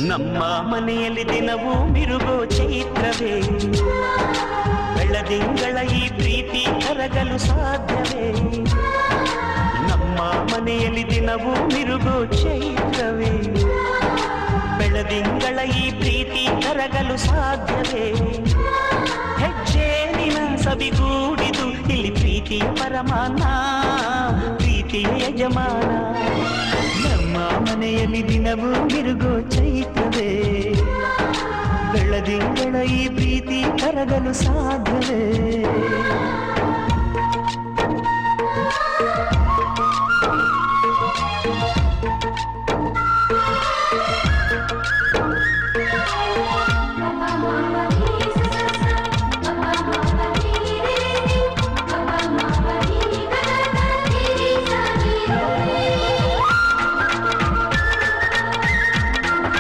ನಮ್ಮ ಮನೆಯಲ್ಲಿ ದಿನವೂ ಮಿರುಗೋ ಚೈತ್ರವೇ, ಬೆಳದಿಂಗಳ ಈ ಪ್ರೀತಿ ಕರಗಲು ಸಾಧ್ಯವೇ? ನಮ್ಮ ಮನೆಯಲ್ಲಿ ದಿನವೂ ಮಿರುಗೋ ಚೈತ್ರವೇ, ಬೆಳದಿಂಗಳ ಈ ಪ್ರೀತಿ ಕರಗಲು ಸಾಧ್ಯವೇ? ಹೆಜ್ಜೇನಿನ ಸಬಿಗೂಡಿದು ಇಲ್ಲಿ ಪ್ರೀತಿಯ ಪರಮಾನ, ಪ್ರೀತಿಯ ಯಜಮಾನ. ನಮ್ಮ ಮನೆಯಲ್ಲಿ ದಿನವೂ ಮಿರುಗೋ ಚೈತ್ರವೇ, ಬೆಳದಿಂಗಳ ಈ ಪ್ರೀತಿ ಕರಗಲು ಸಾಧ್ಯವೇ?